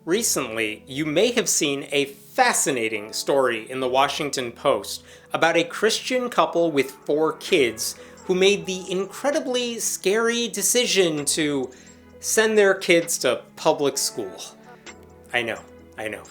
Recently, you may have seen a fascinating story in the Washington Post about a Christian couple with 4 kids who made the incredibly scary decision to send their kids to public school. I know.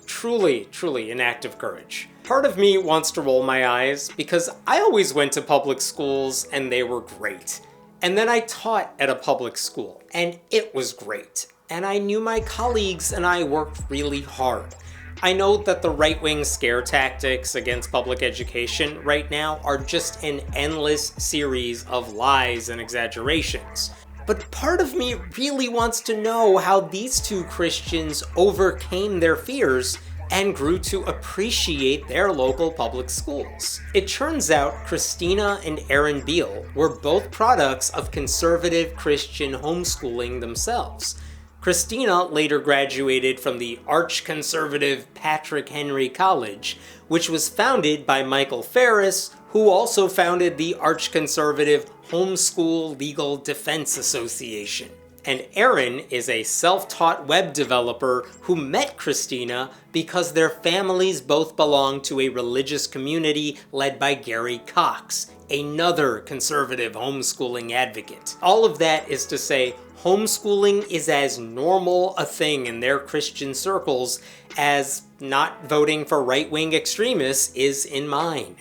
Truly an act of courage. Part of me wants to roll my eyes because I always went to public schools and they were great. And then I taught at a public school and it was great. And I knew my colleagues and I worked really hard. I know that the right-wing scare tactics against public education right now are just an endless series of lies and exaggerations. But part of me really wants to know how these 2 Christians overcame their fears and grew to appreciate their local public schools. It turns out Christina and Aaron Beal were both products of conservative Christian homeschooling themselves. Christina later graduated from the arch-conservative Patrick Henry College, which was founded by Michael Farris, who also founded the arch-conservative Homeschool Legal Defense Association. And Aaron is a self-taught web developer who met Christina because their families both belong to a religious community led by Gary Cox, another conservative homeschooling advocate. All of that is to say, homeschooling is as normal a thing in their Christian circles as not voting for right-wing extremists is in mine.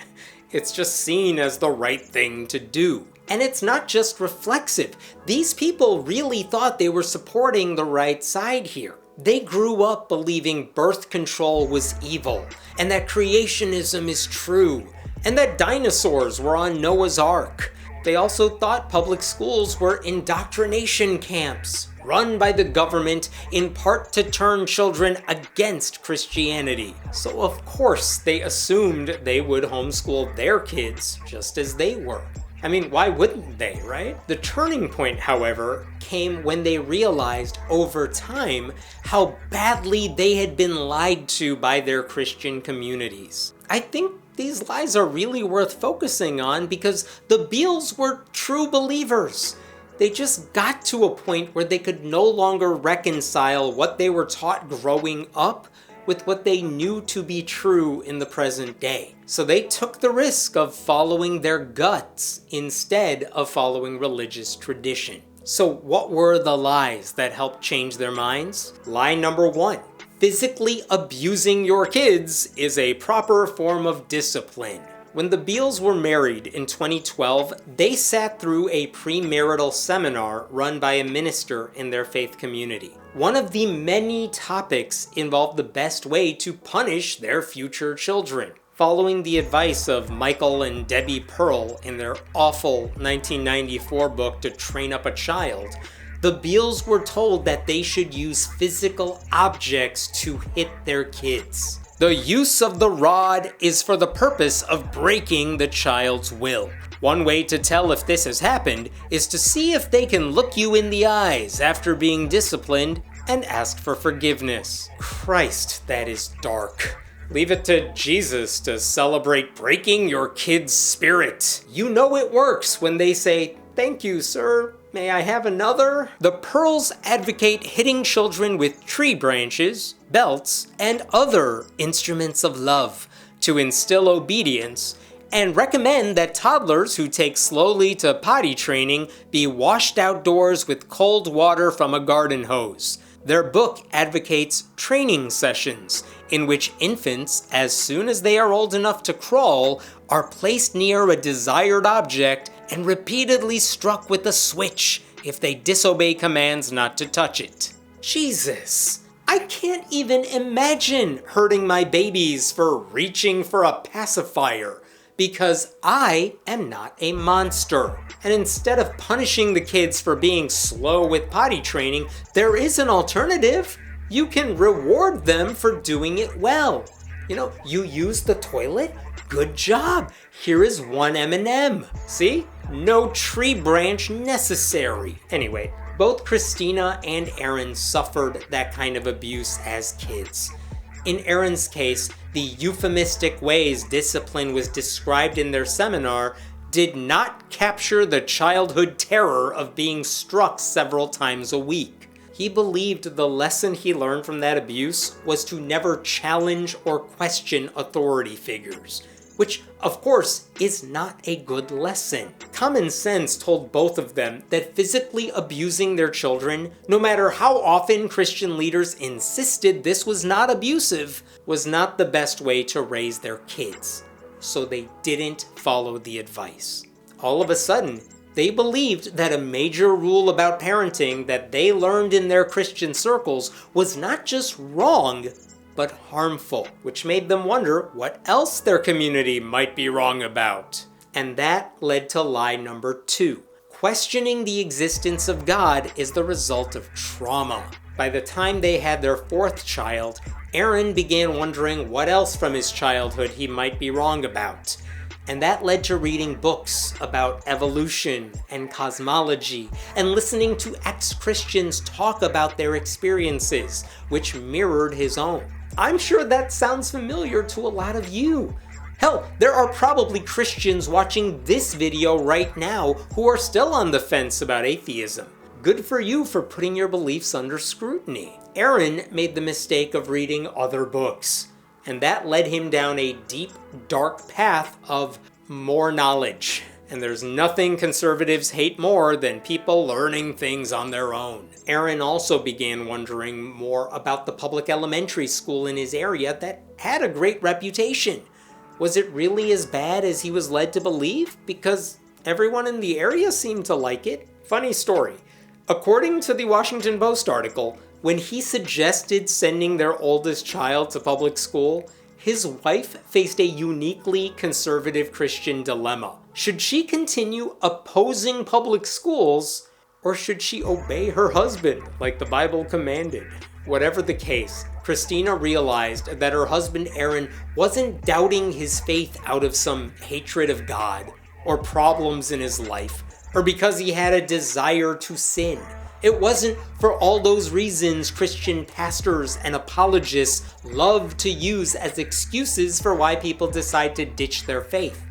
It's just seen as the right thing to do. And it's not just reflexive. These people really thought they were supporting the right side here. They grew up believing birth control was evil, and that creationism is true, and that dinosaurs were on Noah's Ark. They also thought public schools were indoctrination camps, run by the government in part to turn children against Christianity. So of course they assumed they would homeschool their kids just as they were. I mean, why wouldn't they, right? The turning point, however, came when they realized over time how badly they had been lied to by their Christian communities. I think these lies are really worth focusing on because the Beals were true believers. They just got to a point where they could no longer reconcile what they were taught growing up with what they knew to be true in the present day. So they took the risk of following their guts instead of following religious tradition. So what were the lies that helped change their minds? Lie number 1. Physically abusing your kids is a proper form of discipline. When the Beals were married in 2012, they sat through a premarital seminar run by a minister in their faith community. One of the many topics involved the best way to punish their future children. Following the advice of Michael and Debbie Pearl in their awful 1994 book To Train Up a Child, the Beals were told that they should use physical objects to hit their kids. The use of the rod is for the purpose of breaking the child's will. One way to tell if this has happened is to see if they can look you in the eyes after being disciplined and ask for forgiveness. Christ, that is dark. Leave it to Jesus to celebrate breaking your kid's spirit. You know it works when they say, "Thank you, sir. May I have another?" The Pearls advocate hitting children with tree branches, belts, and other instruments of love to instill obedience, and recommend that toddlers who take slowly to potty training be washed outdoors with cold water from a garden hose. Their book advocates training sessions, in which infants, as soon as they are old enough to crawl, are placed near a desired object and repeatedly struck with a switch if they disobey commands not to touch it. Jesus! I can't even imagine hurting my babies for reaching for a pacifier, because I am not a monster. And instead of punishing the kids for being slow with potty training, there is an alternative. You can reward them for doing it well. You use the toilet? Good job. Here is 1 M&M. See? No tree branch necessary. Anyway, both Christina and Aaron suffered that kind of abuse as kids. In Aaron's case, the euphemistic ways discipline was described in their seminar did not capture the childhood terror of being struck several times a week. He believed the lesson he learned from that abuse was to never challenge or question authority figures, which, of course, is not a good lesson. Common sense told both of them that physically abusing their children, no matter how often Christian leaders insisted this was not abusive, was not the best way to raise their kids. So they didn't follow the advice. All of a sudden, they believed that a major rule about parenting that they learned in their Christian circles was not just wrong, but harmful, which made them wonder what else their community might be wrong about. And that led to lie number 2. Questioning the existence of God is the result of trauma. By the time they had their 4th child, Aaron began wondering what else from his childhood he might be wrong about. And that led to reading books about evolution and cosmology and listening to ex-Christians talk about their experiences, which mirrored his own. I'm sure that sounds familiar to a lot of you. Hell, there are probably Christians watching this video right now who are still on the fence about atheism. Good for you for putting your beliefs under scrutiny. Aaron made the mistake of reading other books, and that led him down a deep, dark path of more knowledge. And there's nothing conservatives hate more than people learning things on their own. Aaron also began wondering more about the public elementary school in his area that had a great reputation. Was it really as bad as he was led to believe? Because everyone in the area seemed to like it. Funny story. According to the Washington Post article, when he suggested sending their oldest child to public school, his wife faced a uniquely conservative Christian dilemma. Should she continue opposing public schools, or should she obey her husband like the Bible commanded? Whatever the case, Christina realized that her husband Aaron wasn't doubting his faith out of some hatred of God, or problems in his life, or because he had a desire to sin. It wasn't for all those reasons Christian pastors and apologists love to use as excuses for why people decide to ditch their faith.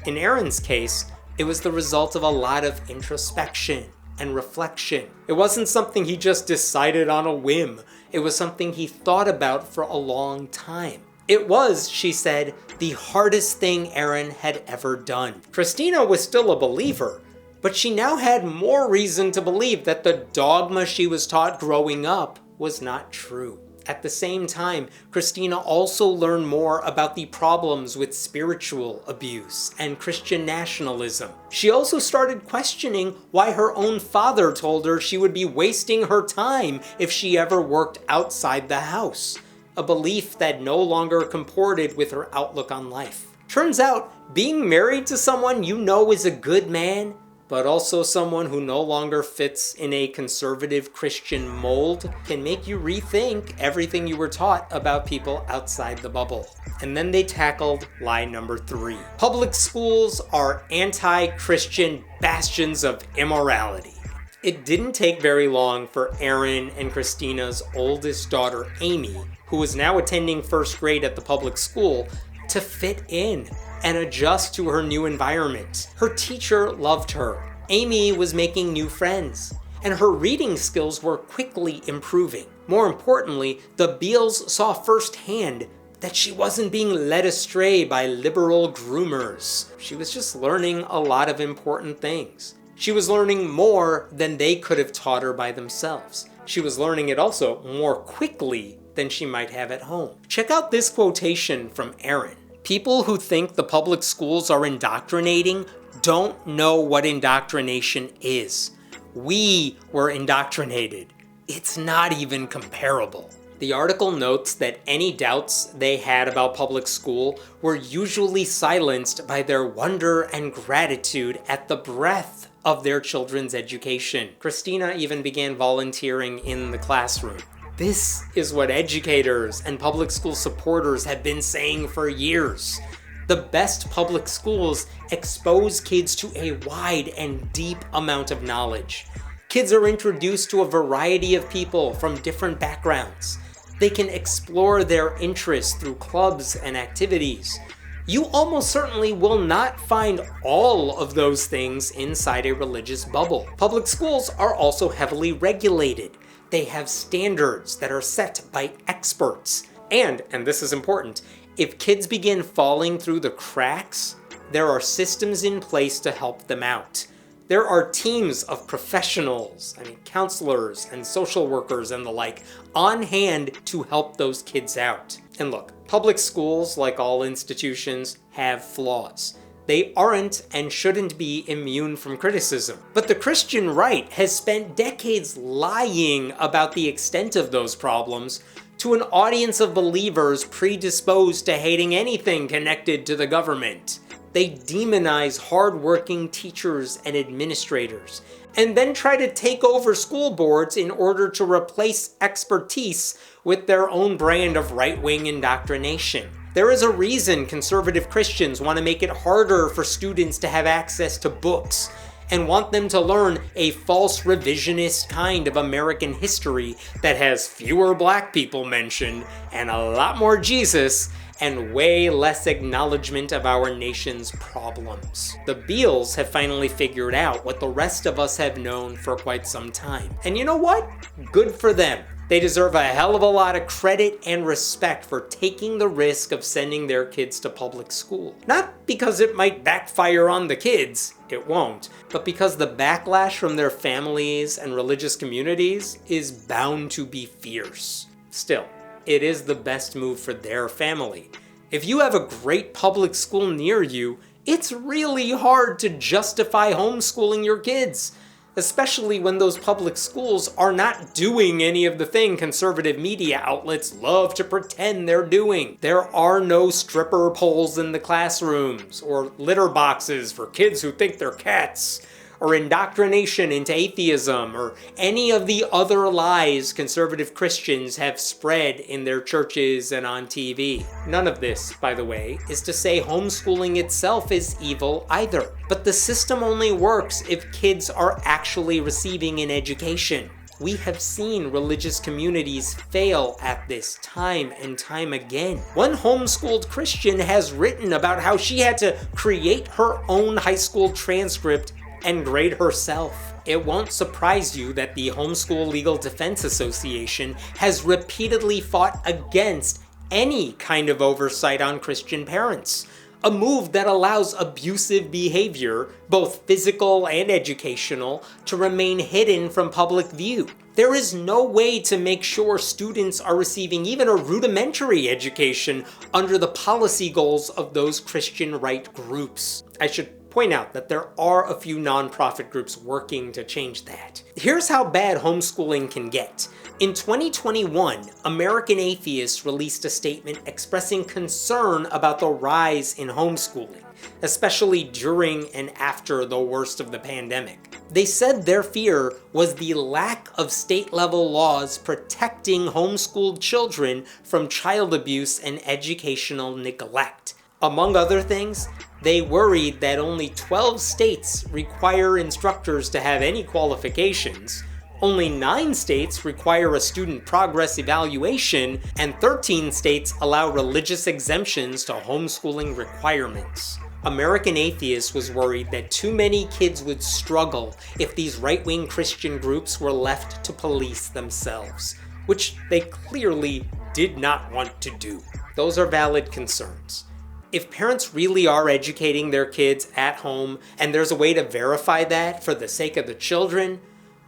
In Aaron's case, it was the result of a lot of introspection and reflection. It wasn't something he just decided on a whim. It was something he thought about for a long time. It was, she said, the hardest thing Aaron had ever done. Christina was still a believer, but she now had more reason to believe that the dogma she was taught growing up was not true. At the same time, Christina also learned more about the problems with spiritual abuse and Christian nationalism. She also started questioning why her own father told her she would be wasting her time if she ever worked outside the house, a belief that no longer comported with her outlook on life. Turns out, being married to someone you know is a good man, but also someone who no longer fits in a conservative Christian mold, can make you rethink everything you were taught about people outside the bubble. And then they tackled lie number 3. Public schools are anti-Christian bastions of immorality. It didn't take very long for Aaron and Christina's oldest daughter, Amy, who was now attending 1st grade at the public school, to fit in and adjust to her new environment. Her teacher loved her. Amy was making new friends, and her reading skills were quickly improving. More importantly, the Beals saw firsthand that she wasn't being led astray by liberal groomers. She was just learning a lot of important things. She was learning more than they could have taught her by themselves. She was learning it also more quickly than she might have at home. Check out this quotation from Aaron. People who think the public schools are indoctrinating don't know what indoctrination is. We were indoctrinated. It's not even comparable. The article notes that any doubts they had about public school were usually silenced by their wonder and gratitude at the breadth of their children's education. Christina even began volunteering in the classroom. This is what educators and public school supporters have been saying for years. The best public schools expose kids to a wide and deep amount of knowledge. Kids are introduced to a variety of people from different backgrounds. They can explore their interests through clubs and activities. You almost certainly will not find all of those things inside a religious bubble. Public schools are also heavily regulated. They have standards that are set by experts. And this is important, if kids begin falling through the cracks, there are systems in place to help them out. There are teams of professionals, counselors and social workers and the like, on hand to help those kids out. And look, public schools, like all institutions, have flaws. They aren't and shouldn't be immune from criticism. But the Christian right has spent decades lying about the extent of those problems to an audience of believers predisposed to hating anything connected to the government. They demonize hardworking teachers and administrators, and then try to take over school boards in order to replace expertise with their own brand of right-wing indoctrination. There is a reason conservative Christians want to make it harder for students to have access to books and want them to learn a false revisionist kind of American history that has fewer black people mentioned and a lot more Jesus and way less acknowledgement of our nation's problems. The Beals have finally figured out what the rest of us have known for quite some time. And you know what? Good for them. They deserve a hell of a lot of credit and respect for taking the risk of sending their kids to public school. Not because it might backfire on the kids, it won't, but because the backlash from their families and religious communities is bound to be fierce. Still, it is the best move for their family. If you have a great public school near you, it's really hard to justify homeschooling your kids, especially when those public schools are not doing any of the thing conservative media outlets love to pretend they're doing. There are no stripper poles in the classrooms, or litter boxes for kids who think they're cats, or indoctrination into atheism, or any of the other lies conservative Christians have spread in their churches and on TV. None of this, by the way, is to say homeschooling itself is evil either. But the system only works if kids are actually receiving an education. We have seen religious communities fail at this time and time again. One homeschooled Christian has written about how she had to create her own high school transcript and grade herself. It won't surprise you that the Homeschool Legal Defense Association has repeatedly fought against any kind of oversight on Christian parents, a move that allows abusive behavior, both physical and educational, to remain hidden from public view. There is no way to make sure students are receiving even a rudimentary education under the policy goals of those Christian right groups. I should point out that there are a few nonprofit groups working to change that. Here's how bad homeschooling can get. In 2021, American Atheists released a statement expressing concern about the rise in homeschooling, especially during and after the worst of the pandemic. They said their fear was the lack of state-level laws protecting homeschooled children from child abuse and educational neglect. Among other things, they worried that only 12 states require instructors to have any qualifications, only 9 states require a student progress evaluation, and 13 states allow religious exemptions to homeschooling requirements. American Atheists was worried that too many kids would struggle if these right-wing Christian groups were left to police themselves, which they clearly did not want to do. Those are valid concerns. If parents really are educating their kids at home, and there's a way to verify that for the sake of the children,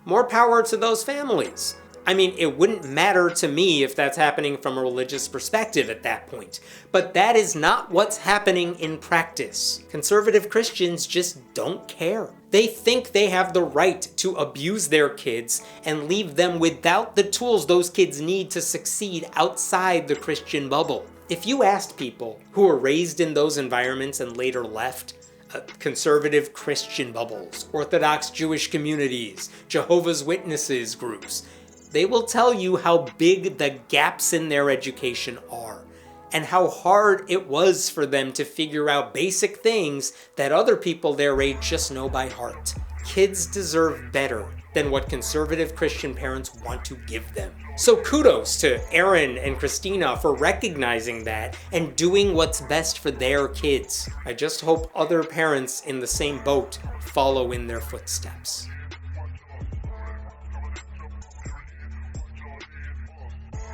more power to those families. It wouldn't matter to me if that's happening from a religious perspective at that point, but that is not what's happening in practice. Conservative Christians just don't care. They think they have the right to abuse their kids and leave them without the tools those kids need to succeed outside the Christian bubble. If you asked people who were raised in those environments and later left, conservative Christian bubbles, Orthodox Jewish communities, Jehovah's Witnesses groups, they will tell you how big the gaps in their education are, and how hard it was for them to figure out basic things that other people their age just know by heart. Kids deserve better than what conservative Christian parents want to give them. So kudos to Aaron and Christina for recognizing that and doing what's best for their kids. I just hope other parents in the same boat follow in their footsteps.